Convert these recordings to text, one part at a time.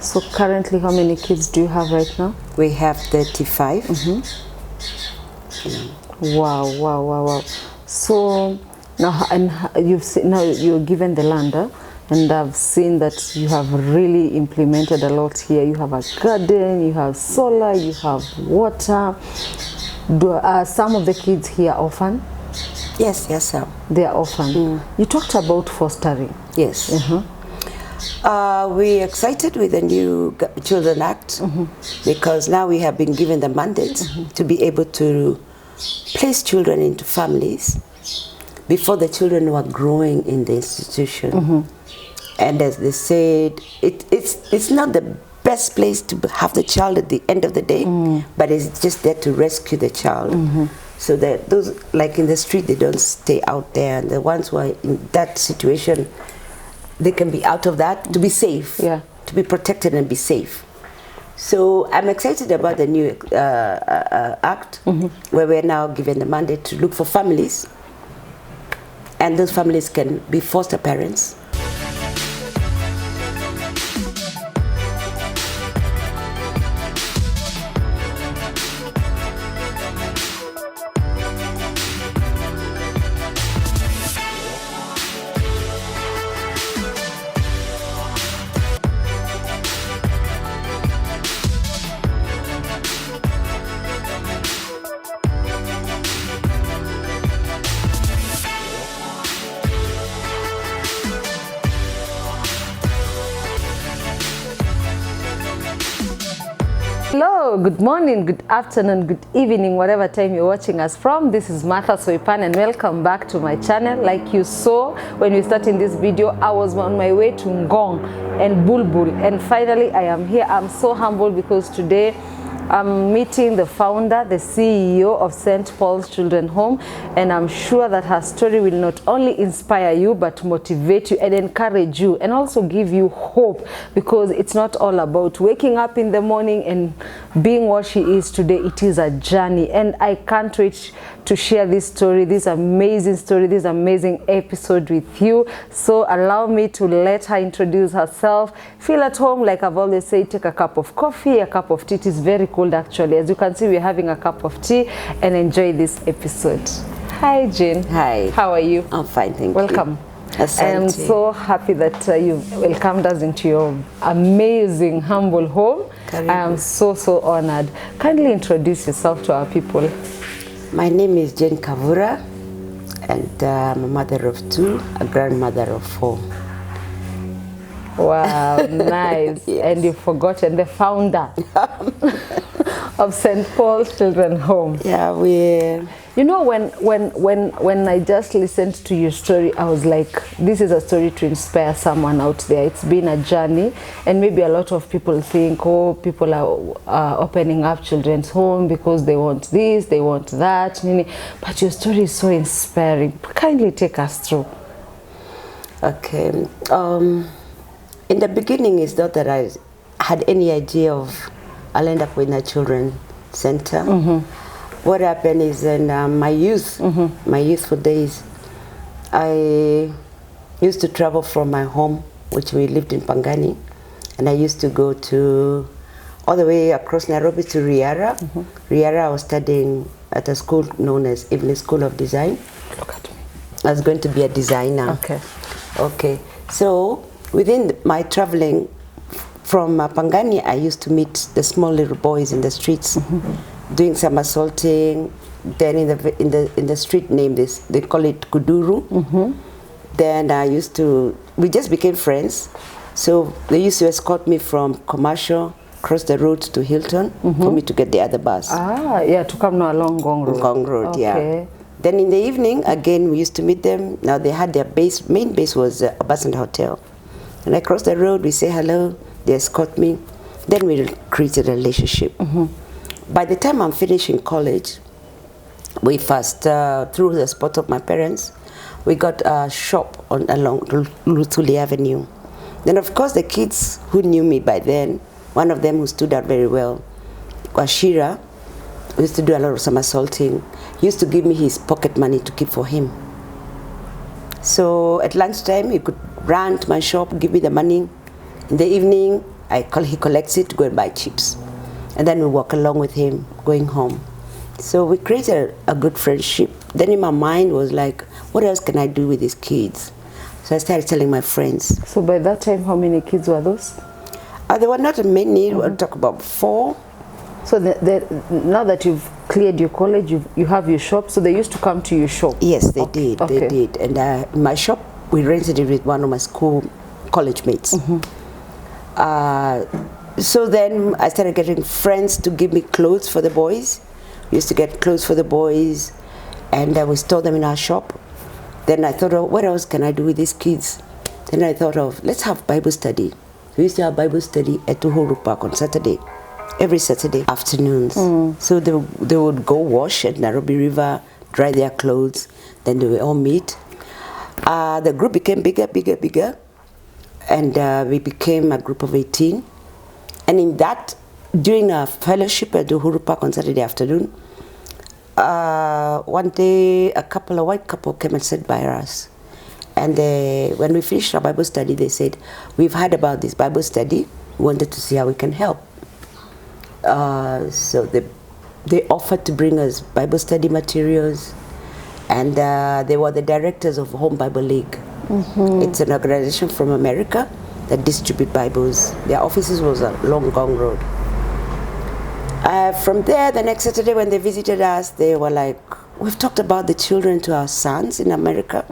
So currently, how many kids do you have right now? We have 35. Wow, wow, wow, wow. So now, and you've seen, now you're given the land, and I've seen that you have really implemented a lot here. You have a garden, you have solar, you have water. Some of the kids here orphan? Yes, sir. They are orphan. You talked about fostering. Yes. We're excited with the new Children Act because now we have been given the mandate to be able to place children into families before the children were growing in the institution. And as they said, it's not the best place to have the child at the end of the day, but it's just there to rescue the child. So that those, like in the street, they don't stay out there, and the ones who are in that situation, they can be out of that to be safe, to be protected and be safe. So I'm excited about the new act, where we're now given the mandate to look for families, and those families can be foster parents. Hello, good morning, good afternoon, good evening, whatever time you're watching us from. This is Martha Soipan and welcome back to my channel. Like you saw when we started this video, I was on my way to Ngong and Bulbul, and finally I am here. I'm so humbled because today I'm meeting the founder, the CEO of St. Paul's Children's Home, and I'm sure that her story will not only inspire you but motivate you and encourage you and also give you hope, because it's not all about waking up in the morning and being what she is today. It is a journey, and I can't wait to share this story, this amazing story, this amazing episode with you. So allow me to let her introduce herself. Feel at home. Like I've always said, take a cup of coffee, a cup of tea. It is very cold actually. As you can see, we're having a cup of tea, and enjoy this episode. Hi Jane. Hi. How are you? I'm fine, thank you. Welcome. Asante. I am so happy that you've welcomed us into your amazing, humble home. Karibu. I am so honored. Kindly introduce yourself to our people. My name is Jane Kavura, and I'm a mother of 2, a grandmother of 4. Wow, nice. Yes. And you've forgotten the founder of St. Paul's Children's Home. Yeah, we. You know, when I just listened to your story, I was like, this is a story to inspire someone out there. It's been a journey, and maybe a lot of people think, oh, people are opening up children's home because they want this, they want that. But your story is so inspiring. Kindly take us through. Okay. In the beginning, it's not that I had any idea of I'll end up in a children's center. What happened is in my youthful days, I used to travel from my home, which we lived in Pangani, and I used to go to all the way across Nairobi to Riara. Riara, I was studying at a school known as Evening School of Design. Look at me. I was going to be a designer. Okay. So within my traveling from Pangani, I used to meet the small little boys in the streets, doing some assaulting. Then in the street name, they call it Kuduru. Then we just became friends. So they used to escort me from Commercial, cross the road to Hilton for me to get the other bus. Ah, yeah, to come now along Ngong Road. Ngong Road, okay. Yeah. Then in the evening, again, we used to meet them. Now they had their main base was a bus and hotel. And I crossed the road, we say hello, they escort me. Then we created a relationship. By the time I'm finishing college, we first, through the support of my parents, we got a shop along Luthuli Avenue. Then of course the kids who knew me by then, one of them who stood out very well, Washira, who used to do a lot of some assaulting, he used to give me his pocket money to keep for him. So at lunchtime, he could run to my shop, give me the money. In the evening, he collects it to go and buy chips. And then we walk along with him going home. So we created a good friendship. Then in my mind was like, what else can I do with these kids? So I started telling my friends. So by that time, how many kids were those? There were not many, we'll talk about 4. So now that you've cleared your college, you have your shop, so they used to come to your shop? Yes, they did. Okay. They did. And my shop, we rented it with one of my college mates. So then I started getting friends to give me clothes for the boys. We used to get clothes for the boys, and we store them in our shop. Then I thought, what else can I do with these kids? Then I thought of, let's have Bible study. We used to have Bible study at Uhuru Park on Saturday, every Saturday afternoons. So they would go wash at Nairobi River, dry their clothes, then they would all meet. The group became bigger, and we became a group of 18. And in that, during a fellowship at Uhuru Park on Saturday afternoon, one day a white couple came and sat by us. And when we finished our Bible study, they said, we've heard about this Bible study, we wanted to see how we can help. So they offered to bring us Bible study materials, and they were the directors of Home Bible League. It's an organization from America that distribute Bibles. Their offices was along Gong Road. From there, the next Saturday when they visited us, they were like, we've talked about the children to our sons in America,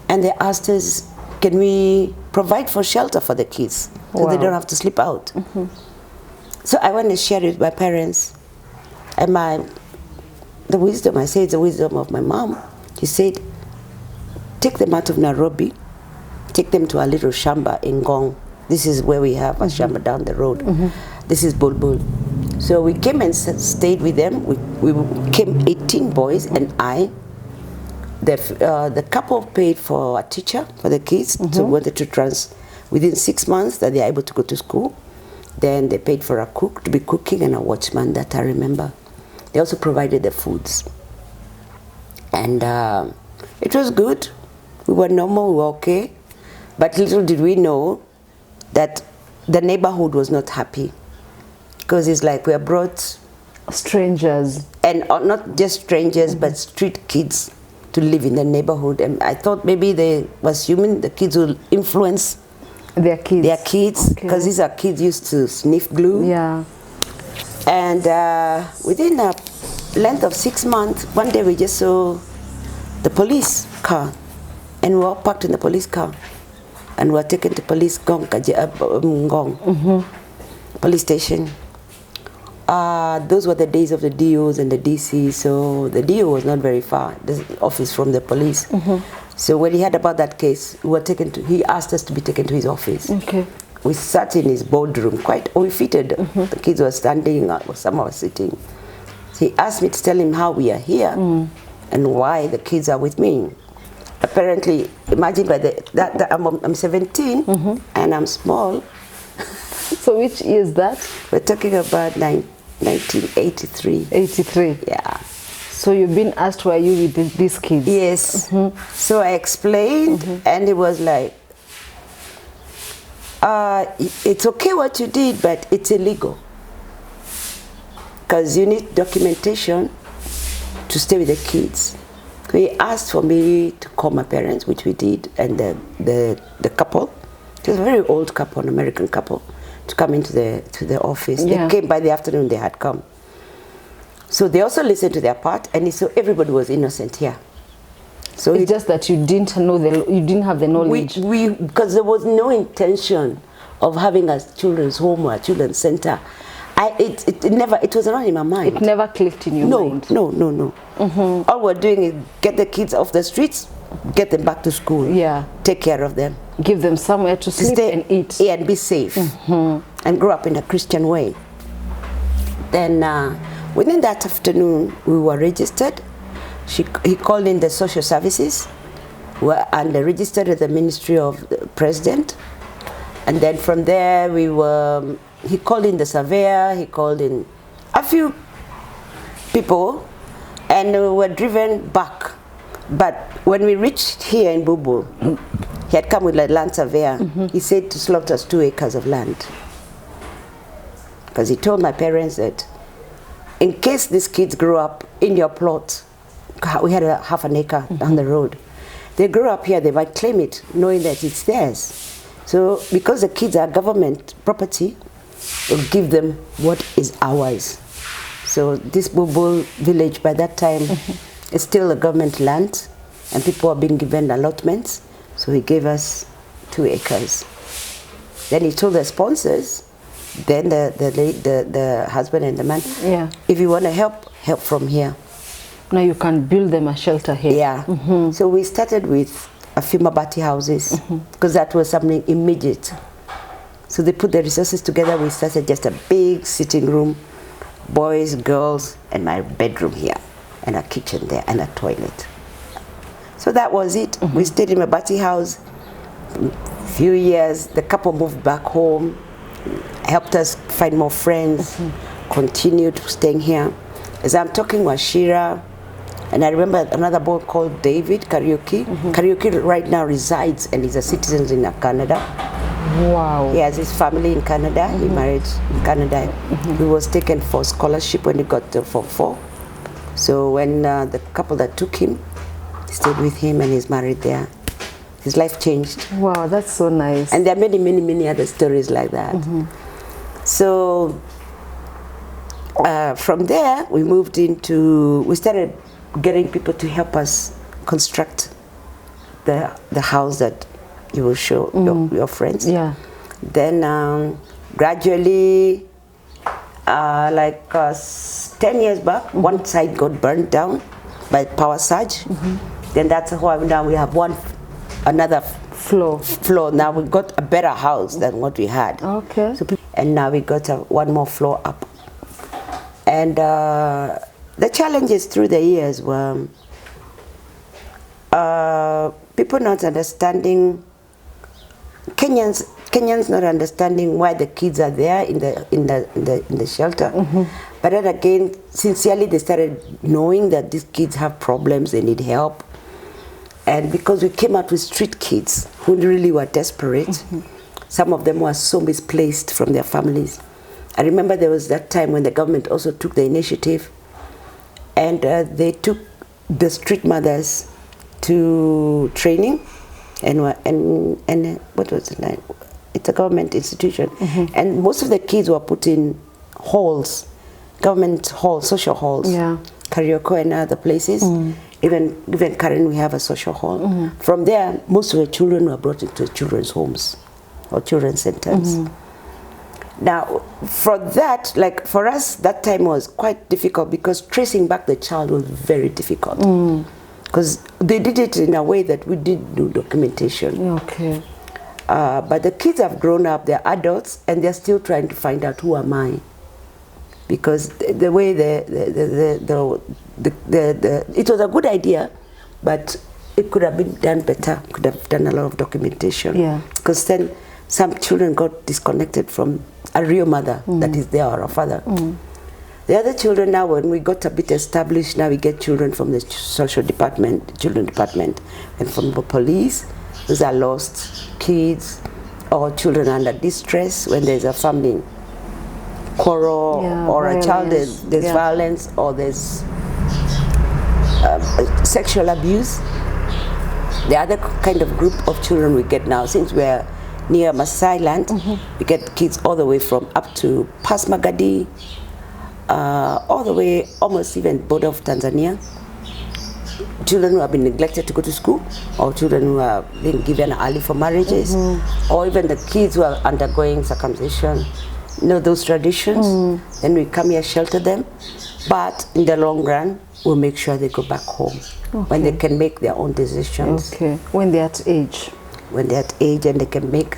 and they asked us, can we provide for shelter for the kids so they don't have to sleep out? So I went and shared it with my parents, and the wisdom, I say it's the wisdom of my mom. She said, take them out of Nairobi, take them to our little shamba in Ngong. This is where we have a shamba down the road. This is Bulbul. So we came and stayed with them. We came 18 boys and I. The couple paid for a teacher for the kids, so we wanted to within 6 months that they are able to go to school. Then they paid for a cook to be cooking and a watchman, that I remember. They also provided the foods. And it was good. We were normal, we were okay. But little did we know that the neighborhood was not happy. Because it's like we are brought strangers. And not just strangers, but street kids to live in the neighborhood. And I thought maybe they was assuming the kids will influence their kids. Because these are kids used to sniff glue. Yeah. And within a length of 6 months, one day we just saw the police car. And we were all parked in the police car. And we were taken to police Ngong, police station. Those were the days of the DOs and the DC, so the DO was not very far, the office from the police. So when he heard about that case, he asked us to be taken to his office. Okay. We sat in his boardroom, quite fitted. The kids were standing, some were sitting. So he asked me to tell him how we are here and why the kids are with me. Apparently, imagine that I'm 17 and I'm small. So which year is that? We're talking about 1983. 83. Yeah. So you've been asked why you with these kids? Yes. So I explained, and it was like, it's okay what you did, but it's illegal. Because you need documentation to stay with the kids. He asked for me to call my parents, which we did, and the couple, it was a very old couple, an American couple, to come into the office. Yeah. They came by the afternoon, they had come. So they also listened to their part, and so everybody was innocent here. So it's just that you didn't know you didn't have the knowledge. Because there was no intention of having a children's home or a children's center. It was not in my mind. It never clicked in your mind. No. All we're doing is get the kids off the streets, get them back to school. Yeah. Take care of them. Give them somewhere to sleep and eat. Yeah, and be safe. And grow up in a Christian way. Then within that afternoon, we were registered. He called in the social services and they registered at the Ministry of the President. And then from there, he called in the surveyor, he called in a few people, and we were driven back. But when we reached here in Bulbul, he had come with a land surveyor. He said to slot us 2 acres of land. because he told my parents that in case these kids grew up in your plot, we had a half an acre down the road, they grew up here, they might claim it knowing that it's theirs. So because the kids are government property, we'll give them what is ours. So this Bulbul village by that time is still a government land, and people are being given allotments. So he gave us 2 acres. Then he told the sponsors, then the husband and the man, if you want to help from here. Now you can build them a shelter here. Yeah. So we started with a few mabati houses because that was something immediate. So they put the resources together. We started just a big sitting room, boys, girls, and my bedroom here, and a kitchen there, and a toilet. So that was it. We stayed in mabati house a few years. The couple moved back home, helped us find more friends, continued staying here. As I'm talking, Washira, and I remember another boy called David Kariuki. Kariuki right now resides and is a citizen in Canada. Wow. He has his family in Canada. He married in Canada. He was taken for scholarship when he got to Form 4. So when the couple that took him stayed with him and he's married there, his life changed. Wow, that's so nice. And there are many, many, many other stories like that. So from there, we started getting people to help us construct the house that you will show your friends. Yeah. Then gradually, like 10 years back, one side got burned down by power surge. Then that's why now we have another floor. Now we got a better house than what we had. Okay. So and now we got one more floor up. And the challenges through the years were people not understanding, Kenyans not understanding why the kids are there in the shelter. But then again, sincerely they started knowing that these kids have problems, they need help. And because we came out with street kids who really were desperate, some of them were so misplaced from their families. I remember there was that time when the government also took the initiative, and they took the street mothers to training, and what was the name? It's a government institution, and most of the kids were put in halls, government halls, social halls, Karioko and other places. Even Karen, we have a social hall. From there, most of the children were brought into children's homes or children's centers. Now, for that, like for us, that time was quite difficult because tracing back the child was very difficult. Because they did it in a way that we didn't do documentation. Okay. But the kids have grown up, they're adults, and they're still trying to find out who am I. Because the way it was a good idea, but it could have been done better. Could have done a lot of documentation. Yeah. Because then some children got disconnected from a real mother that is there or a father. The other children now, when we got a bit established, now we get children from the social department, children department, and from the police. Those are lost kids or children under distress when there's a family quarrel or a child, there's violence or there's sexual abuse. The other kind of group of children we get now, since we're near Masai land, we get kids all the way from up to past Magadi, all the way almost even border of Tanzania. Children who have been neglected to go to school, or children who are being given early for marriages, or even the kids who are undergoing circumcision. You know those traditions. Then we come here, shelter them, but in the long run, we'll make sure they go back home when they can make their own decisions. Okay, when they're at age. When they're at age and they can make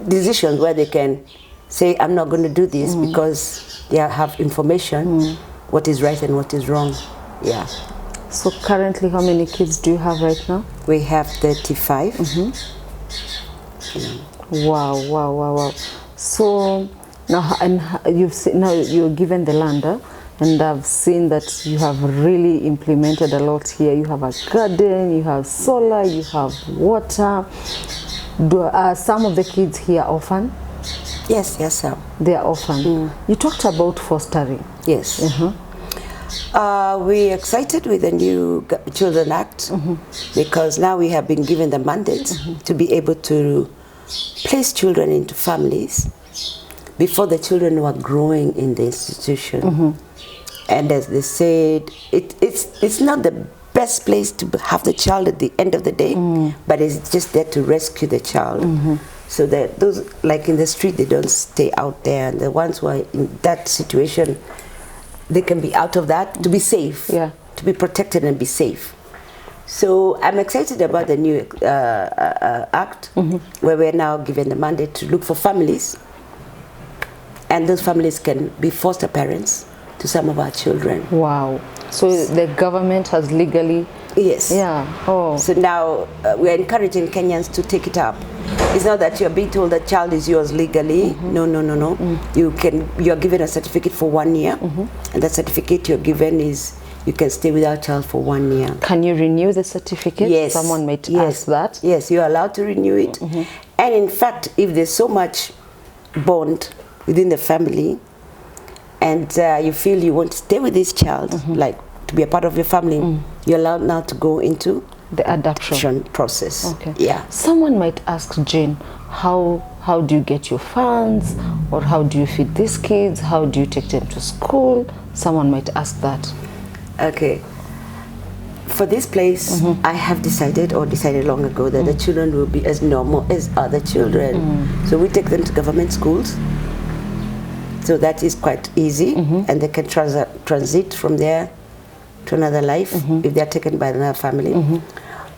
decisions where they can say, I'm not going to do this because they have information, what is right and what is wrong. Yeah. So currently, how many kids do you have right now? We have 35. Wow. So now, and you've seen, now you're given the land, and I've seen that you have really implemented a lot here. You have a garden, you have solar, you have water. Are some of the kids here orphan? Yes, yes, sir. They are orphan. You talked about fostering. Yes. We're excited with the new Children Act because now we have been given the mandate to be able to place children into families before the children were growing in the institution. And as they said, it's not the best place to have the child at the end of the day, but it's just there to rescue the child. So that those, like in the street, they don't stay out there, and the ones who are in that situation, they can be out of that to be safe, to be protected and be safe. So I'm excited about the new act, where we're now given the mandate to look for families, and those families can be foster parents to some of our children. Wow. So the government has legally... Yes. Yeah. Oh. So now we're encouraging Kenyans to take it up. It's not that you're being told that child is yours legally. No. You're given a certificate for 1 year, and that certificate you're given is you can stay with our child for 1 year. Can you renew the certificate? Yes. Someone might ask that. Yes, you're allowed to renew it. And in fact, if there's so much bond within the family, and you feel you want to stay with this child, like to be a part of your family, you're allowed now to go into the adoption process. Okay. Yeah. Someone might ask, Jane, how do you get your funds, or how do you feed these kids? How do you take them to school? Someone might ask that. Okay. For this place, I have decided long ago that the children will be as normal as other children. So we take them to government schools. So that is quite easy, and they can transit from there to another life if they are taken by another family.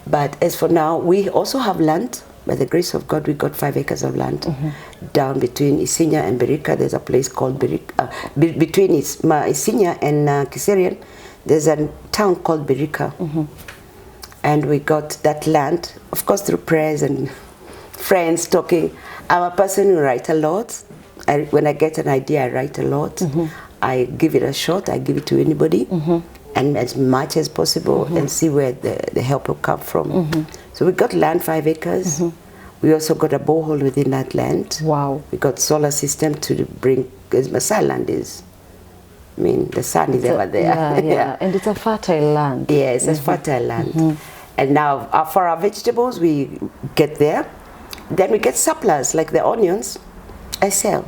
But as for now, we also have land. By the grace of God, we got 5 acres of land down between Isinya and Birika. There's a place called Birika. Between Isinya and Kiserian, there's a town called Birika. And we got that land, of course, through prayers and friends talking. I'm a person who writes a lot. When I get an idea, I write a lot. I give it a shot. I give it to anybody, and as much as possible, and see where the help will come from. So we got land, 5 acres. We also got a borehole within that land. Wow. We got solar system to bring, because Maasai land is, I mean, the sun is ever there. Yeah. And it's a fertile land. Yes, it's fertile land. And now for our vegetables, we get there. Then we get surplus, like the onions, I sell.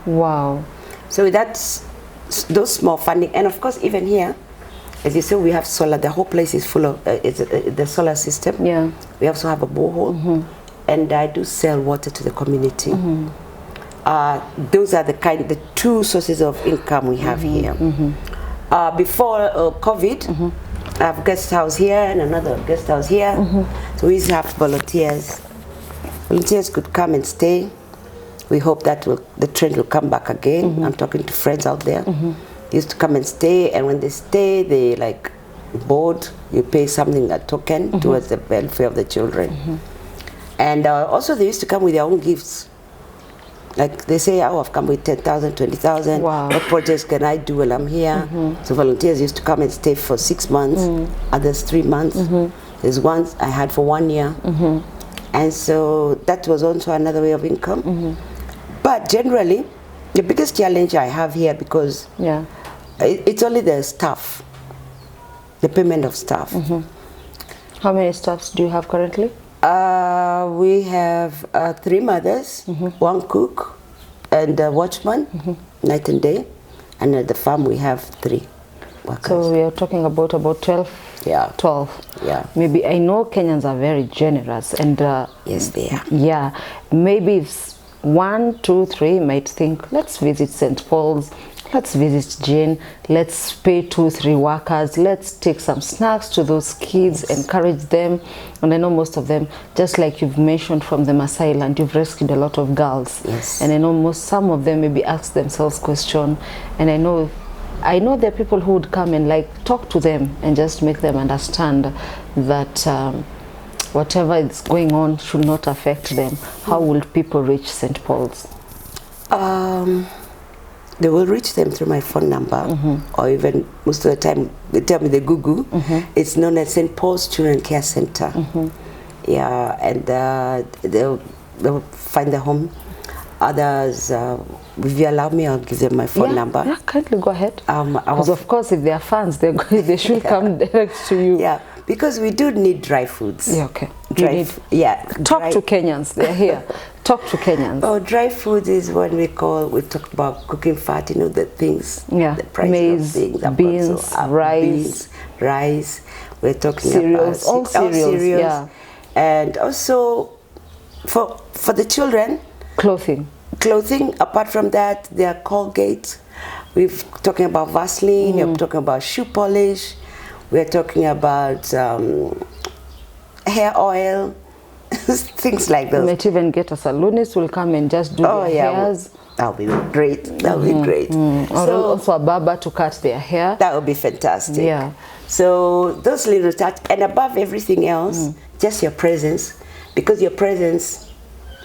Wow. So that's those small funding, and of course even here, as you say, we have solar. The whole place is full of the solar system. Yeah. We also have a borehole, and I do sell water to the community. Those are the 2 sources of income we have here. Before COVID, I have a guest house here and another guest house here. So we used to have volunteers. Volunteers could come and stay. We hope that the trend will come back again. I'm talking to friends out there. They used to come and stay, and when they stay, they like board. You pay something, a token, towards the welfare of the children. And also they used to come with their own gifts. Like they say, oh, I've come with 10,000, 20,000. Wow. What projects can I do while I'm here? So volunteers used to come and stay for 6 months, others 3 months. There's ones I had for 1 year. And so that was also another way of income. But generally, the biggest challenge I have here, because it's only the staff, the payment of staff. How many staffs do you have currently? We have 3 mothers, 1 cook, and a watchman, night and day. And at the farm we have 3 workers. So we are talking about 12? Yeah. 12. Yeah. Maybe, I know Kenyans are very generous, and yes, they are. Yeah. Maybe if 1, 2, 3 might think, let's visit St. Paul's, let's visit Jane, let's pay 2, 3 workers, let's take some snacks to those kids, encourage them. And I know most of them, just like you've mentioned from the Maasai land, you've rescued a lot of girls. Yes. And I know some of them maybe ask themselves question, and I know there are people who would come and like talk to them and just make them understand that whatever is going on should not affect them. How will people reach St. Paul's? They will reach them through my phone number, or even most of the time they tell me the Google. It's known as St. Paul's Children Care Center. Yeah, and they'll find the home. Others, if you allow me, I'll give them my phone number. Yeah, kindly go ahead. Our Because of course, if they are fans, they should come direct to you. Yeah, because we do need dry foods. Yeah, okay. Talk to Kenyans. They're here. Talk to Kenyans. Oh, dry food is what we talk about cooking fat, you know, the things. Yeah, the price maize, of things, beans, rice. We're talking cereals, about all cereals. Yeah. And also for the children, clothing. Apart from that, there are Colgate. We're talking about Vaseline. We're talking about shoe polish. We're talking about hair oil, things like those. We might even get a salonist who will come and just do their hairs. That would be great. That would be great. So, also a barber to cut their hair. That would be fantastic. Yeah. So those little touch, and above everything else, just your presence, because your presence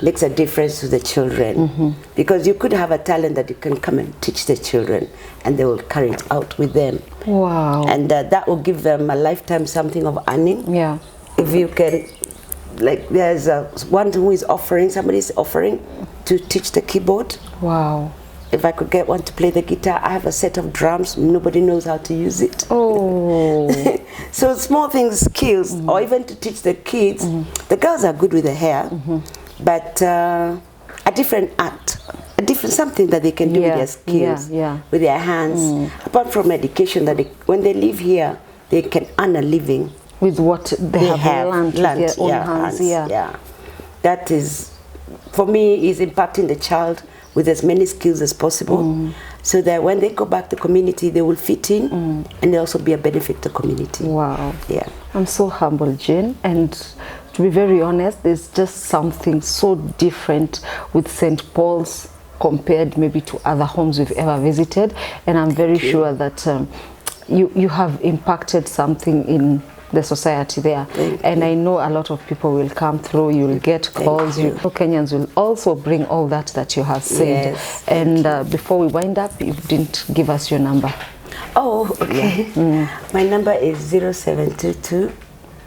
makes a difference to the children. Because you could have a talent that you can come and teach the children, and they will carry it out with them. Wow. And that will give them a lifetime something of earning. Yeah. If you can, like there's one who is offering, somebody's offering to teach the keyboard. Wow. If I could get one to play the guitar, I have a set of drums, nobody knows how to use it. Oh. So small things, skills, or even to teach the kids. The girls are good with the hair, but a different art, something that they can do with their skills, with their hands. Apart from education, that when they live here, they can earn a living. With what they have learned with their own hands. Yeah. That is, for me, is impacting the child with as many skills as possible, so that when they go back to the community, they will fit in, and they also be a benefit to the community. Wow. Yeah. I'm so humbled, Jane, and to be very honest, there's just something so different with St. Paul's compared maybe to other homes we've ever visited, and I'm very sure that you have impacted something in the society there. And I know a lot of people will come through, you'll get calls, Kenyans will also bring all that you have said. Yes, and before we wind up, you didn't give us your number. Oh, okay. My number is 0722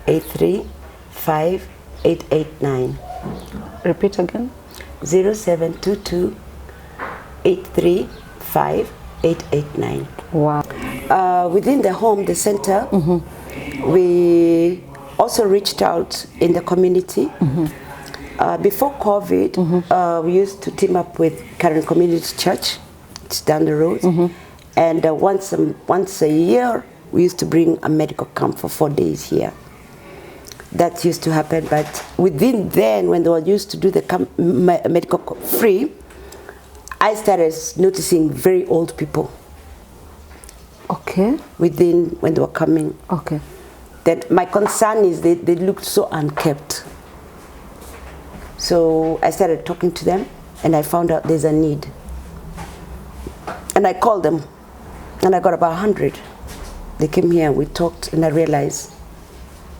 835 889. Repeat again. 0722 835 889. Wow. Within the home, the center, we also reached out in the community. Before COVID, we used to team up with Karen Community Church. It's down the road. And once a year, we used to bring a medical camp for 4 days here. That used to happen, but within then, when they were used to do the medical free, I started noticing very old people. Okay. Within, when they were coming. Okay. That my concern is they looked so unkept. So I started talking to them, and I found out there's a need. And I called them, and I got about 100. They came here, and we talked, and I realized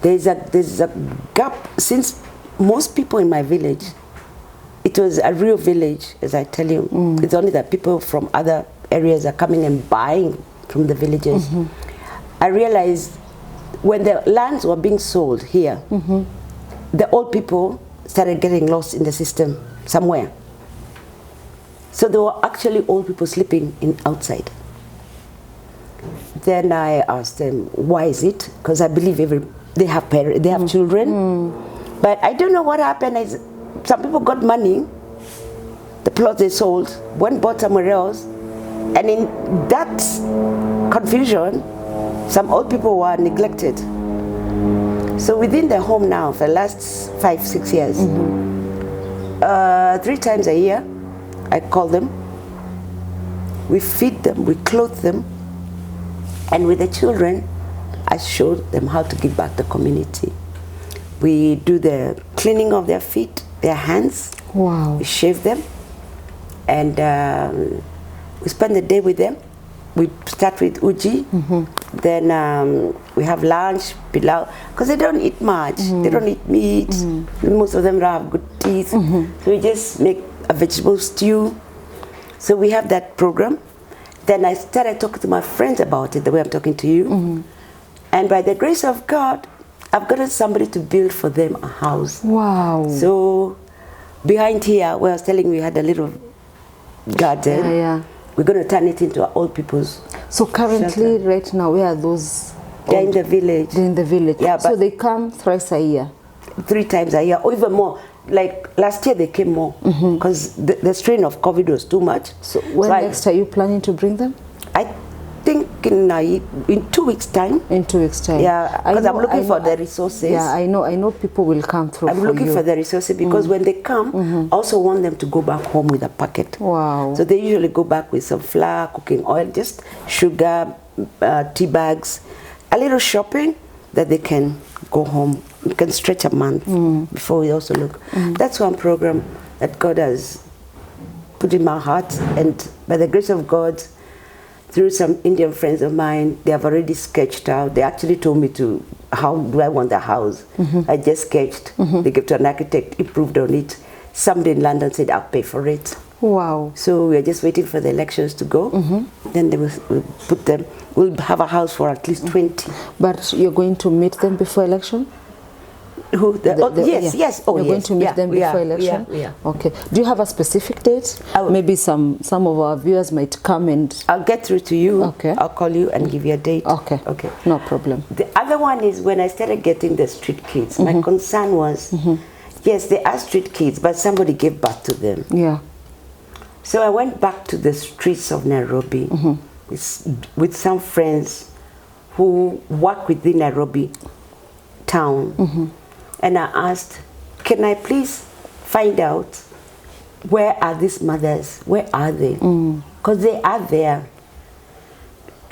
there's a gap. Since most people in my village, it was a real village, as I tell you. It's only that people from other areas are coming and buying from the villages. I realized when the lands were being sold here, the old people started getting lost in the system somewhere. So there were actually old people sleeping outside. Then I asked them, why is it? Because I believe they have parents, they have children. But I don't know what happened. Is some people got money, the plots they sold, went bought somewhere else, and in that confusion, some old people were neglected. So within the home now, for the last 5-6 years, 3 times a year, I call them, we feed them, we clothe them, and with the children, I show them how to give back to the community. We do the cleaning of their feet, their hands. Wow. We shave them, and we spend the day with them. We start with uji, then we have lunch, pilau, because they don't eat much. They don't eat meat. Most of them don't have good teeth. So we just make a vegetable stew. So we have that program. Then I started talking to my friends about it, the way I'm talking to you. And by the grace of God, I've gotten somebody to build for them a house. Wow. So behind here, where I was telling you we had a little garden. Yeah. We're going to turn it into an old people's. So currently, shelter. right now, where are those? They're in the village. They're in the village. Yeah, so but they come thrice a year. 3 times a year, or even more. Like last year they came more because the strain of COVID was too much. So when next are you planning to bring them? I think in 2 weeks' time. In 2 weeks' time. Yeah, because I'm looking for the resources. Yeah, I know people will come through. I'm looking for the resources because when they come, I also want them to go back home with a packet. Wow. So they usually go back with some flour, cooking oil, just sugar, tea bags, a little shopping that they can go home. We can stretch a month before we also look. That's one program that God has put in my heart, and by the grace of God, through some Indian friends of mine, they have already sketched out. They actually told me how do I want the house. I just sketched. They gave to an architect, improved on it. Somebody in London said, I'll pay for it. Wow. So we're just waiting for the elections to go. Then they will put them. We'll have a house for at least 20. But you're going to meet them before election? Who? Yes. Oh, you're going to meet them before election? Yeah. Okay. Do you have a specific date? Maybe some of our viewers might come and... I'll get through to you. Okay. I'll call you and give you a date. Okay. Okay. No problem. The other one is when I started getting the street kids, my concern was, yes, they are street kids, but somebody gave birth to them. Yeah. So I went back to the streets of Nairobi with some friends who work within Nairobi town. And I asked, can I please find out where are these mothers? Where are they? Because they are there.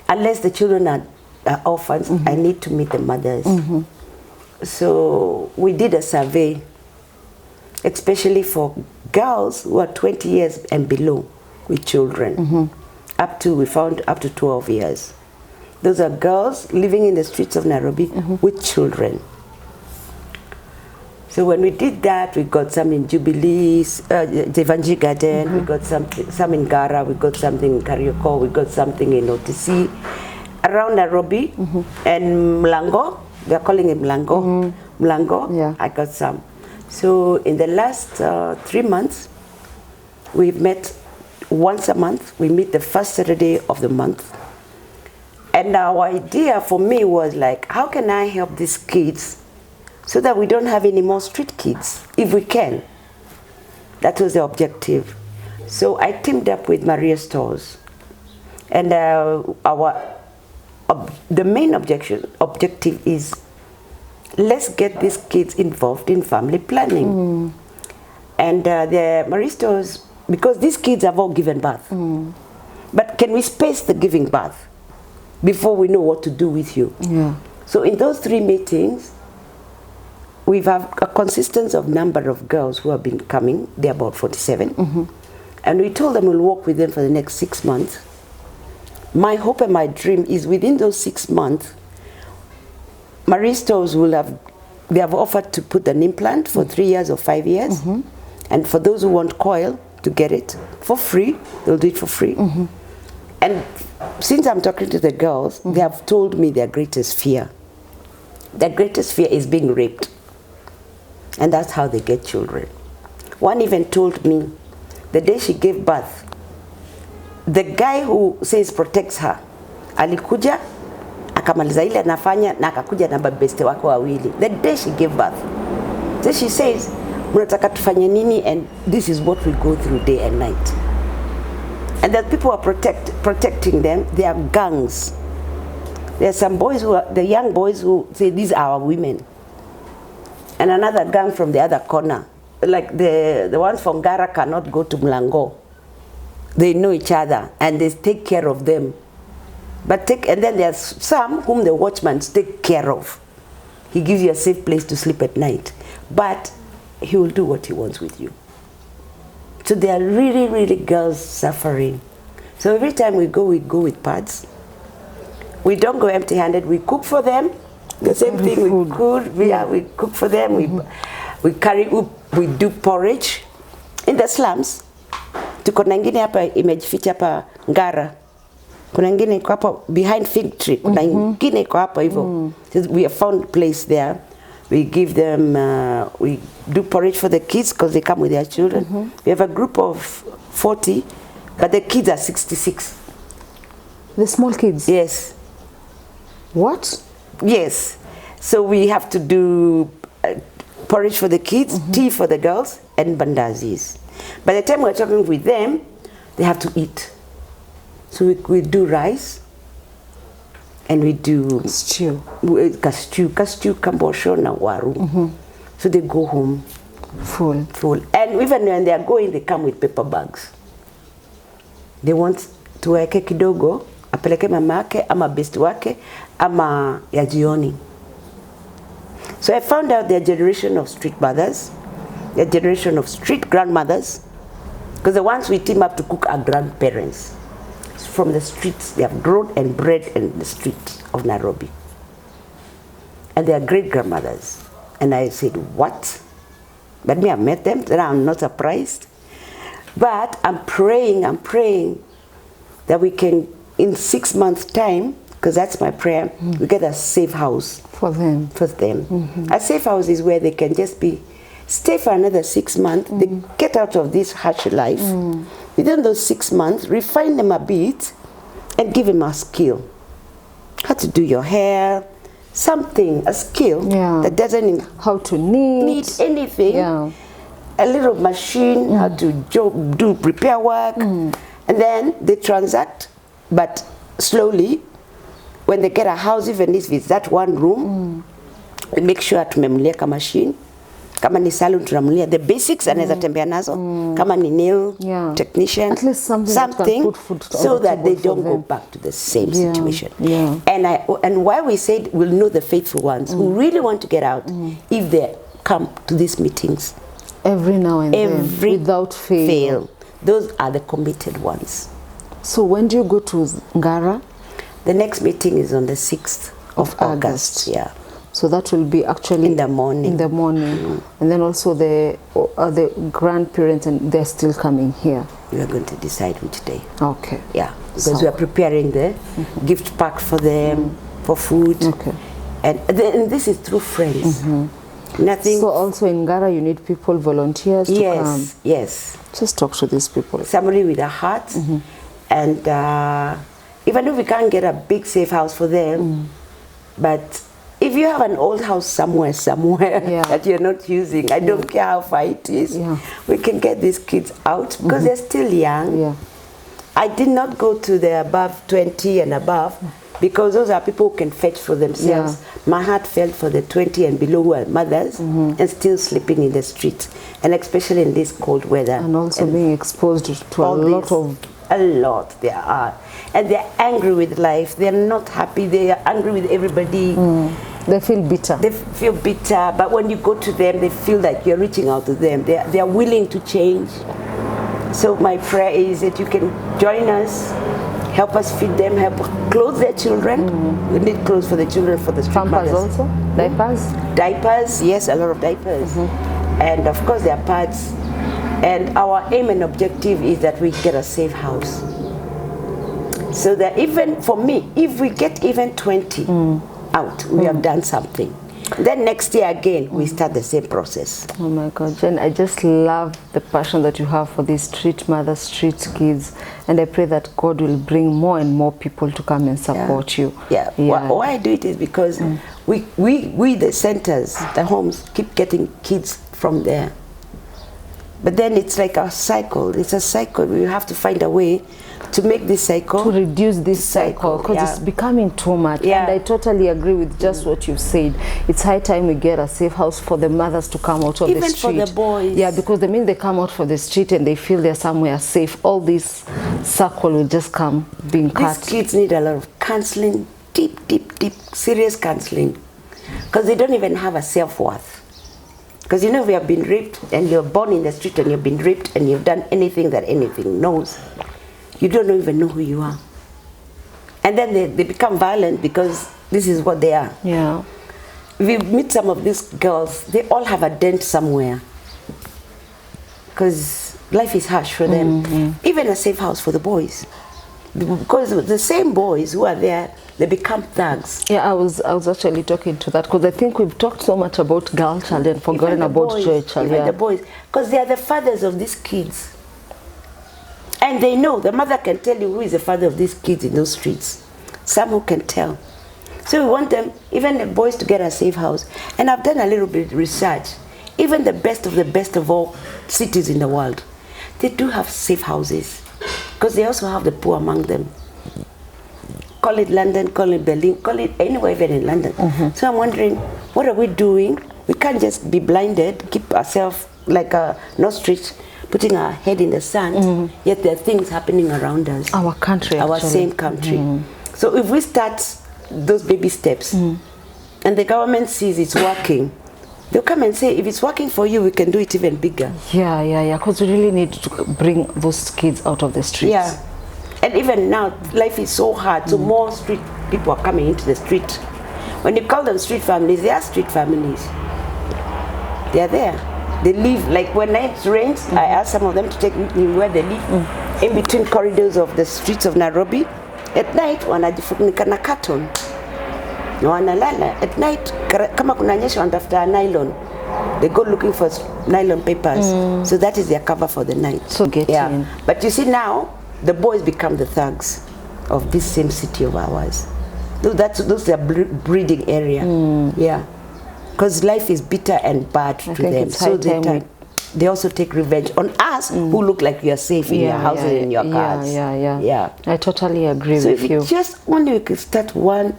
Unless the children are orphans, I need to meet the mothers. So we did a survey, especially for girls who are 20 years and below with children. We found up to 12 years. Those are girls living in the streets of Nairobi with children. So when we did that, we got some in Jubilee, Devanji Garden, we got some in Gara, we got something in Karioko, we got something in OTC, around Nairobi, and Mlango, they're calling it Mlango. Mlango, yeah. I got some. So in the last 3 months, we've met once a month. We meet the first Saturday of the month. And our idea for me was like, how can I help these kids so that we don't have any more street kids, if we can? That was the objective. So I teamed up with Maria Stores. And the main objective is, let's get these kids involved in family planning. And the Maria Stores, because these kids have all given birth. But can we space the giving birth before we know what to do with you? Yeah. So in those 3 meetings, we've had a consistency of number of girls who have been coming. They're about 47. And we told them we'll work with them for the next 6 months. My hope and my dream is within those 6 months, Marie Stores they have offered to put an implant for 3 years or 5 years. And for those who want coil, to get it for free, they'll do it for free. And since I'm talking to the girls, they have told me their greatest fear. Their greatest fear is being raped. And that's how they get children. One even told me, the day she gave birth, the guy who says protects her, alikuja, akamaliza ile anafanya, na akakuja na babeste wako wawili. The day she gave birth. So she says, mnataka tufanye nini? And this is what we go through day and night. And that people are protecting them. They are gangs. There are some boys the young boys who say, these are our women. And another gang from the other corner. Like the ones from Gara cannot go to Mlango. They know each other and they take care of them. And then there's some whom the watchman take care of. He gives you a safe place to sleep at night. But he will do what he wants with you. So there are really, really girls suffering. So every time we go with pads. We don't go empty-handed. We cook for them. The same thing we could. We cook for them. We do porridge in the slums. Tuko na ingine hapa imejificha hapa Ngara. Kuna ingine iko hapa behind Fig Tree. Kuna ingine iko hapa hivyo. We have found a place there. We give them, we do porridge for the kids because they come with their children. We have a group of 40, but the kids are 66. The small kids? Yes. What? Yes. So we have to do porridge for the kids, tea for the girls, and bandazis. By the time we're talking with them, they have to eat. So we do rice, and we do Stew. Stew, kambosho, na waru. So they go home Full. full. And even when they are going, they come with paper bags. They want tuweke kidogo, apeleke mamake, ama besti wake, ama ya jioni. So I found out their generation of street mothers, their generation of street grandmothers, because the ones we team up to cook are grandparents. From the streets, they have grown and bred in the streets of Nairobi. And they are great grandmothers. And I said, what? But me, I met them, then I'm not surprised. But I'm praying that we can, in 6 months' time, because that's my prayer, we get a safe house. For them. For them. A safe house is where they can just stay for another 6 months, they get out of this harsh life. Within those 6 months, refine them a bit and give them a skill. How to do your hair, something, a skill that doesn't How to knit. need anything. Yeah. A little machine, how to do repair work. And then they transact, but slowly, when they get a house, even if it's that one room, we make sure tumemlia ka machine. Kama ni salon tunamulia the basics anaweza tembea nazo. Kama ni nail technician, at least something that can put food so that they don't go them. back to the same situation. Yeah. And why we said we'll know the faithful ones who really want to get out if they come to these meetings Every now and then, without fail. Those are the committed ones. So when do you go to Ngara? The next meeting is on the 6th of August. Yeah. So that will be actually in the morning. In the morning, and then also the grandparents, and they're still coming here. We are going to decide which day. Okay. Yeah, because we are preparing the gift pack for them, for food. Okay. And this is through friends. Nothing. So also in Ngara, you need people, volunteers to come. Yes. Just talk to these people. Somebody with a heart, and even if we can't get a big safe house for them, but if you have an old house somewhere that you're not using, I don't care how far it is, we can get these kids out because they're still young. Yeah. I did not go to the above 20 and above because those are people who can fetch for themselves. My heart felt for the 20 and below who are mothers and still sleeping in the street, and especially in this cold weather. And also being exposed to a lot they are. And they're angry with life. They're not happy. They are angry with everybody. They feel bitter. They feel bitter, but when you go to them, they feel like you're reaching out to them. They are willing to change. So my prayer is that you can join us, help us feed them, help clothe their children. We need clothes for the children, for the street Pampers mothers. also? Diapers? Diapers, yes, a lot of diapers. And of course their pads. And our aim and objective is that we get a safe house. So that even for me, if we get even 20 out, we have done something. Then next year again, we start the same process. Oh my God, Jen, I just love the passion that you have for these street mothers, street kids, and I pray that God will bring more and more people to come and support you. Yeah. Why I do it is because we the centers, the homes, keep getting kids from there. But then it's like a cycle. It's a cycle. We have to find a way to make this cycle. To reduce this cycle, because it's becoming too much. And I totally agree with just what you said. It's high time we get a safe house for the mothers to come out of the street. Even for the boys. Yeah, because the minute they come out for the street and they feel they're somewhere safe, all this circle will just come being cut. These kids need a lot of counseling, deep, serious counseling. Because they don't even have a self-worth. Because you know, we have been raped, and you're born in the street and you've been raped and you've done anything that anything knows. You don't even know who you are. And then they become violent because this is what they are. Yeah. We meet some of these girls, they all have a dent somewhere. Because life is harsh for them. Even a safe house for the boys. because the same boys who are there, they become thugs. Yeah, I was actually talking to that because I think we've talked so much about girl child and forgotten about boy child. Even the boys, because they are the fathers of these kids. And they know, the mother can tell you who is the father of these kids in those streets. Some who can tell. So we want them, even the boys, to get a safe house. And I've done a little bit of research. Even the best of all cities in the world, they do have safe houses. Because they also have the poor among them. Call it London, call it Berlin, call it anywhere even in London. So I'm wondering, what are we doing? We can't just be blinded, keep ourselves like an ostrich, putting our head in the sand, yet there are things happening around us. Our country, Our actually. same country. So if we start those baby steps, and the government sees it's working, they'll come and say, if it's working for you, we can do it even bigger. Yeah, because we really need to bring those kids out of the streets. Yeah. And even now, life is so hard, so more street people are coming into the street. When you call them street families, they are street families. They are there. They live, like when it rains, I ask some of them to take me where they live, in between corridors of the streets of Nairobi. At night, wanajifunika na carton. Wanalala. At night, kama kunanyesha wanatafuta nylon. They go looking for nylon papers. So that is their cover for the night. So get in. But you see now, the boys become the thugs of this same city of ours. Those are breeding area. Yeah. Because life is bitter and bad to them. So they also take revenge on us who look like we are safe in your houses and in your cars. Yeah. I totally agree so with you. So just one day we could start one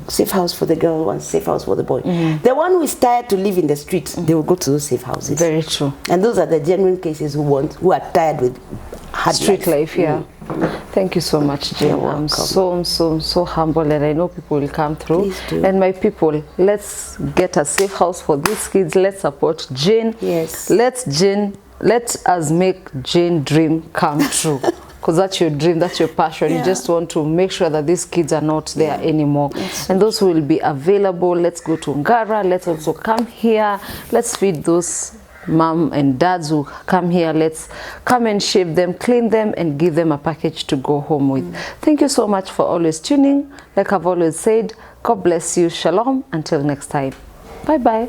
safe house for the girl, one safe house for the boy. The one who is tired to live in the streets, they will go to those safe houses. Very true. And those are the genuine cases who are tired with hard street life. Yeah. Thank you so much, Jane. I'm so humble, and I know people will come through. Please do. And my people, let's get a safe house for these kids. Let's support Jane. Yes. Let us make Jane dream come true. Because that's your dream, that's your passion. You just want to make sure that these kids are not there anymore. And those will be available. Let's go to Ngara. Let's also come here. Let's feed those mom and dads who come here. Let's come and shave them, clean them, and give them a package to go home with. Thank you so much for always tuning. Like I've always said, God bless you. Shalom. Until next time. Bye-bye.